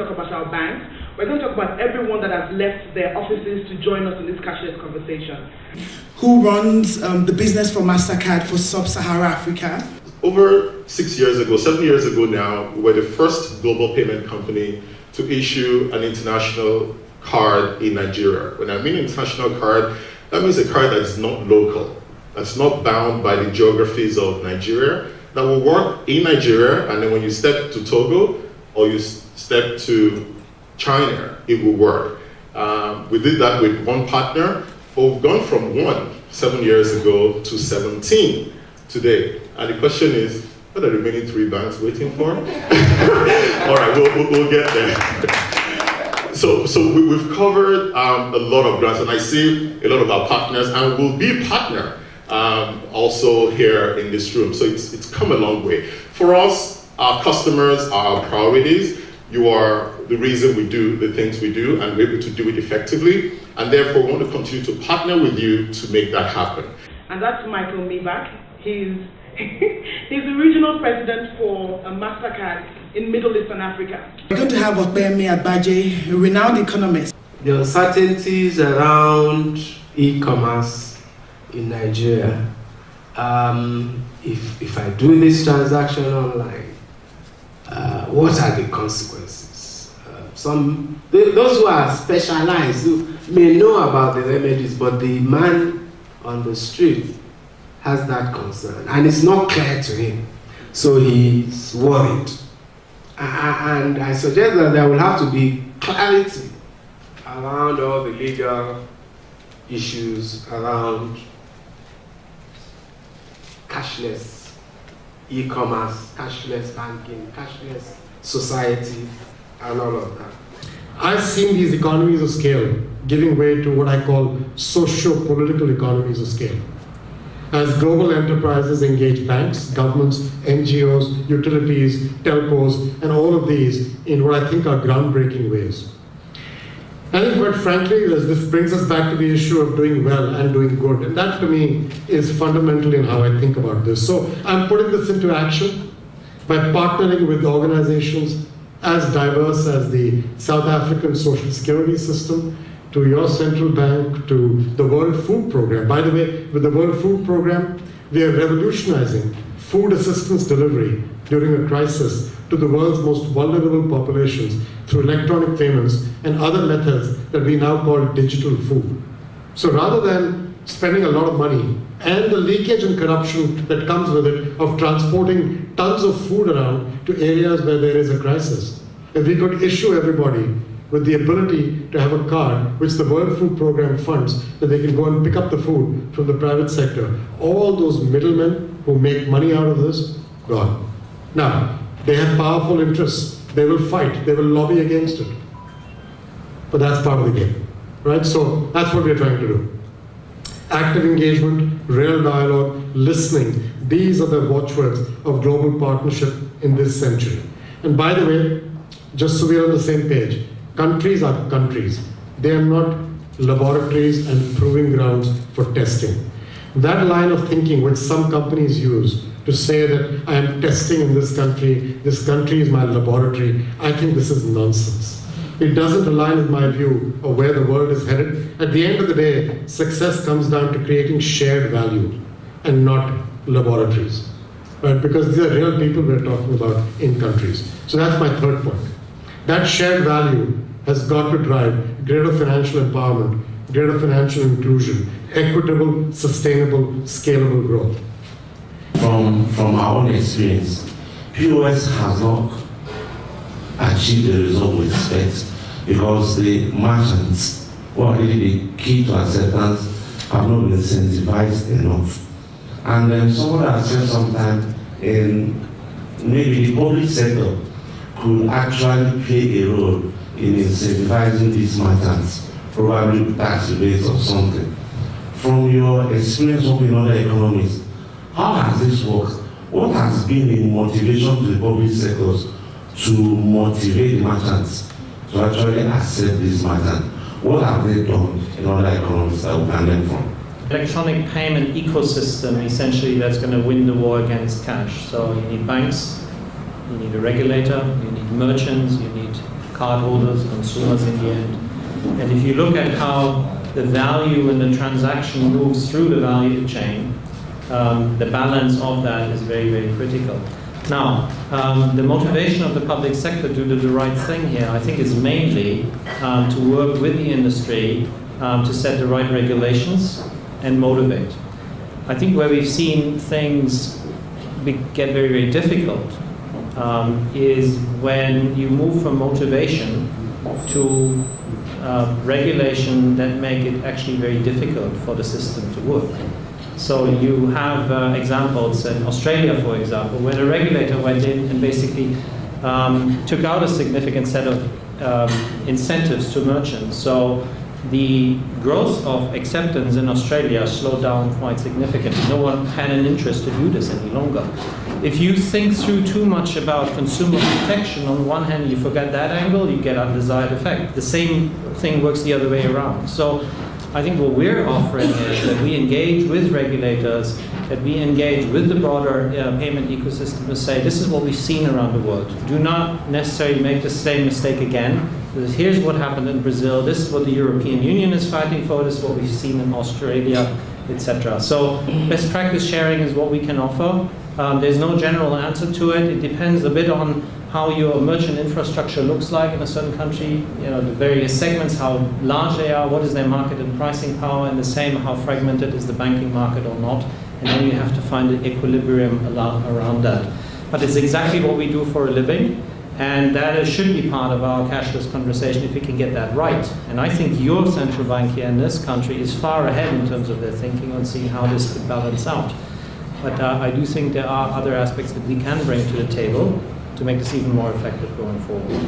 talk about our banks. We're going to talk about everyone that has left their offices to join us in this cashless conversation. Who runs the business for MasterCard for Sub-Saharan Africa? Over 7 years ago now, we were the first global payment company to issue an international card in Nigeria. When I mean international card, that means a card that is not local, that's not bound by the geographies of Nigeria, that will work in Nigeria, and then when you step to Togo or you step to China, it will work. We did that with one partner, but we've gone from 7 years ago to 17 today. And the question is, what are the remaining 3 banks waiting for? All right, we'll get there. So we've covered a lot of grounds, and I see a lot of our partners, and we'll be a partner also here in this room. So it's come a long way. For us, our customers are our priorities. You are the reason we do the things we do, and we're able to do it effectively. And therefore, we want to continue to partner with you to make that happen. And that's Michael Mibak. He's the regional president for MasterCard in Middle East and Africa. We're going to have Ajay, a renowned economist. The uncertainties around e-commerce in Nigeria. If I do this transaction online, what are the consequences? Those who are specialized who may know about the remedies, but the man on the street has that concern, and it's not clear to him, so he's worried. And I suggest that there will have to be clarity around all the legal issues around cashless e-commerce, cashless banking, cashless society, and all of that. I've seen these economies of scale giving way to what I call socio-political economies of scale. As global enterprises engage banks, governments, NGOs, utilities, telcos, and all of these in what I think are groundbreaking ways. I think quite frankly, this brings us back to the issue of doing well and doing good. And that to me is fundamental in how I think about this. So I'm putting this into action by partnering with organizations as diverse as the South African Social Security System, to your central bank, to the World Food Program. By the way, with the World Food Program, we are revolutionizing food assistance delivery during a crisis to the world's most vulnerable populations through electronic payments and other methods that we now call digital food. So rather than spending a lot of money and the leakage and corruption that comes with it of transporting tons of food around to areas where there is a crisis, if we could issue everybody with the ability to have a card which the World Food Program funds, that they can go and pick up the food from the private sector. All those middlemen who make money out of this, gone. Now, they have powerful interests. They will fight. They will lobby against it. But that's part of the game, right? So that's what we're trying to do. Active engagement, real dialogue, listening. These are the watchwords of global partnership in this century. And by the way, just so we're on the same page, countries are countries. They are not laboratories and proving grounds for testing. That line of thinking which some companies use to say that I am testing in this country is my laboratory, I think this is nonsense. It doesn't align with my view of where the world is headed. At the end of the day, success comes down to creating shared value and not laboratories, right? Because these are real people we're talking about in countries. So that's my third point. That shared value has got to drive greater financial empowerment, greater financial inclusion, equitable, sustainable, scalable growth. From our own experience, POS has not achieved the result we expect because the merchants who are really the key to acceptance have not been incentivized enough. And then someone has said sometime in maybe the public sector could actually play a role in incentivizing these merchants, probably tax rebates or something. From your experience working in other economies, how has this worked? What has been the motivation to the public sectors to motivate the merchants to actually accept these merchants? What have they done in other economies that we can learn from? Electronic payment ecosystem, essentially, that's going to win the war against cash. So you need banks, you need a regulator, you need merchants, you need cardholders, consumers in the end. And if you look at how the value in the transaction moves through the value chain, the balance of that is very, very critical. Now, the motivation of the public sector to do the right thing here, I think, is mainly to work with the industry to set the right regulations and motivate. I think where we've seen things get very, very difficult is when you move from motivation to regulation that make it actually very difficult for the system to work. So you have examples in Australia, for example, where the regulator went in and basically took out a significant set of incentives to merchants. So the growth of acceptance in Australia slowed down quite significantly. No one had an interest to do this any longer. If you think through too much about consumer protection, on one hand you forget that angle, you get undesired effect. The same thing works the other way around. So I think what we're offering is that we engage with regulators, that we engage with the broader payment ecosystem to say, this is what we've seen around the world. Do not necessarily make the same mistake again. Here's what happened in Brazil, this is what the European Union is fighting for, this is what we've seen in Australia, etc. So best practice sharing is what we can offer. There's no general answer to it. It depends a bit on how your merchant infrastructure looks like in a certain country, the various segments, how large they are, what is their market and pricing power, and the same, how fragmented is the banking market or not. And then you have to find an equilibrium around that. But it's exactly what we do for a living. And that should be part of our cashless conversation if we can get that right. And I think your central bank here in this country is far ahead in terms of their thinking on seeing how this could balance out. But I do think there are other aspects that we can bring to the table to make this even more effective going forward.